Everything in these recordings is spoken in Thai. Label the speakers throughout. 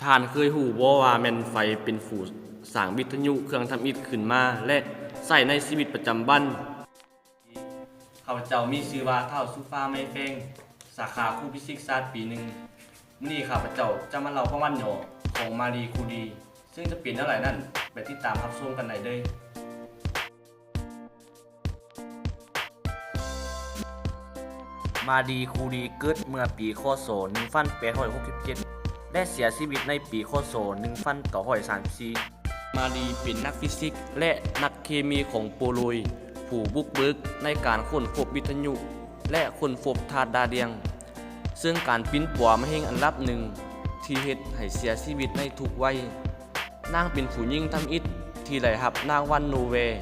Speaker 1: ท่านเคยหูบ่ว่าแม่นไฟเป็นฝูสร้างวิทยุเครื่องทำอิฐขึ้นมาและใช้ในชีวิตประจำวันข้าพเจ้ามีชื่อว่าท้าวสุฟ้าไม้แฟงสาขาครูฟิสิกส์ศาสตร์ปีหนึ่งมื้อนี้ข้าพเจ้าจะมาเล่าประวัติย่อของมารีคูรีซึ่งจะเป็นอะไรนั่นไปติดตามรับชมกันได้เลยมารีคูรีเกิดเมื่อปีคศ1867และเสียชีวิตในปีคศ1934มารีเป็นนักฟิสิกส์และนักเคมีของโปโลยผู้บุกเบิกในการค้นพบวิทยุและค้นพบธาตุดาวเทียมซึ่งการปิ้นปัวมะเร็งอันดับหนึ่งที่เฮ็ดให้เสียชีวิตในทุกวัยนางเป็นผู้หญิงทำอิฐที่ได้รับรางวัลโนเบล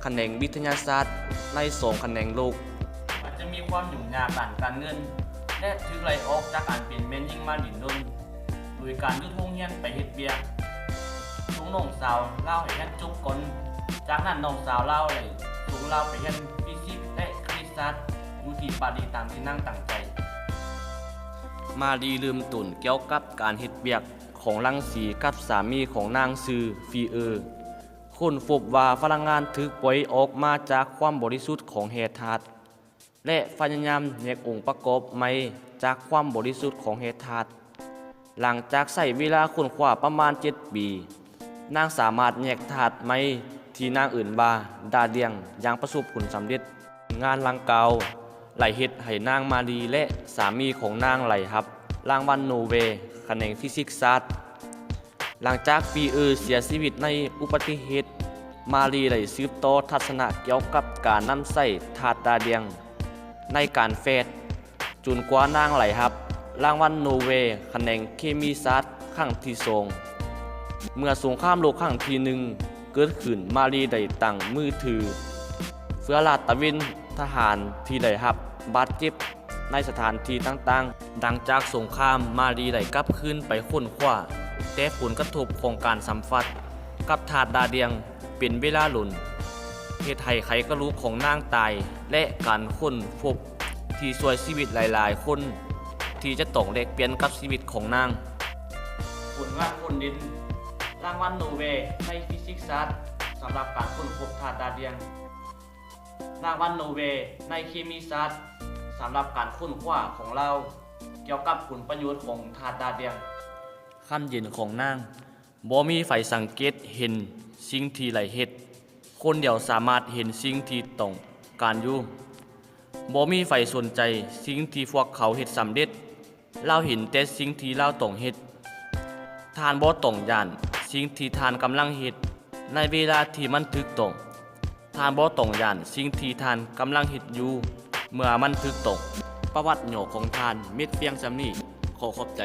Speaker 1: แขนงวิทยาศาสตร์ใน2แขนงโลกอาจจะมีความยุ่งยากด้านการเงินและถูกไล่ออกจากการเป็นแม่หญิงมาดินดนโดยการหยุดโรงเรียนไปเฮ็ดเวียกส่งน้องสาวเล่าให้เรียนจบก่อนจากนั้นน้องสาวเล่าเลยส่งเล่าไปเรียนฟิสิกส์และคณิตศาสตร์อยู่ที่ปารีสตามที่นางตั้งใจมารีลืมตุนเกี่ยวกับการเฮ็ดเวียกของรังสีกับสามีของนางชื่อฟีค้นพบว่าพลังงานถูกปล่อยออกมาจากความบริสุทธิ์ของแร่ธาตุและพยายามแยกองค์ประกอบใหม่จากความบริสุทธิ์ของแร่ธาตุหลังจากใช้เวลาค้นคว้าประมาณ7 ปีนางสามารถแยกธาตุใหม่ที่นางอื่นว่าดาเดียงอย่างประสบผลสำเร็จงานดังกล่าวไหลเฮ็ดให้นางมารีและสามีของนางไหลรับรางวัลโนเบลแขนงฟิสิกส์ศาสตร์หลังจากฟีเสียชีวิตในอุบัติเหตุมารีได้สืบต่อทัศนะเกี่ยวกับการนำใช้ธาตุดาวเทียมในการแพทย์จนกว่านางไหลรับรางวัลโนเบลแขนงเคมีศาสตร์ครั้งที่2เมื่อสงครามโลกครั้งที่1เกิดขึ้นมารีได้ตั้งมือถือเพื่อลาดตระเวนทหารที่ได้รับบาดเจ็บในสถานที่ต่างๆดังจากสงครามมารีได้กลับคืนไปค้นคว้าแต่ผลกระทบของการสัมผัสกับธาตุดาวเทียมเป็นเวลาหลุนเฮ็ดให้ไขกระดูกของนางตายและการค้นพบที่ช่วยชีวิตหลายๆคนที่จะต้องแลกเปลี่ยนกับชีวิตของนางผลงานค้นดินรางวัลโนเบลในฟิสิกส์ศาสตร์สำหรับการค้นพบธาตุดาวเทียมรางวัลโนเบลในเคมีศาสตร์สำหรับการค้นคว้าของเราเกี่ยวกับผลประโยชน์ของธาตุดาวเทียมคำยืนของนางบ่มีไฟสังเกตเห็นสิ่งที่ไหลเฮ็ดคนเดียวสามารถเห็นสิ่งที่ต้องการอยู่บ่มีไฟสนใจสิ่งที่พวกเขาเฮ็ดสำเร็จเราเห็นแต่สิ่งที่เราต้องเฮ็ดทานบ่ต้องย่านสิ่งที่ทานกำลังเฮ็ดในเวลาที่มันถูกต้องทานบ่ต้องย่านสิ่งที่ทานกำลังเฮ็ดอยู่เมื่อมันถูกต้องประวัติย่อของทานเม็ดเฟียงซำนี้ขอขอบใจ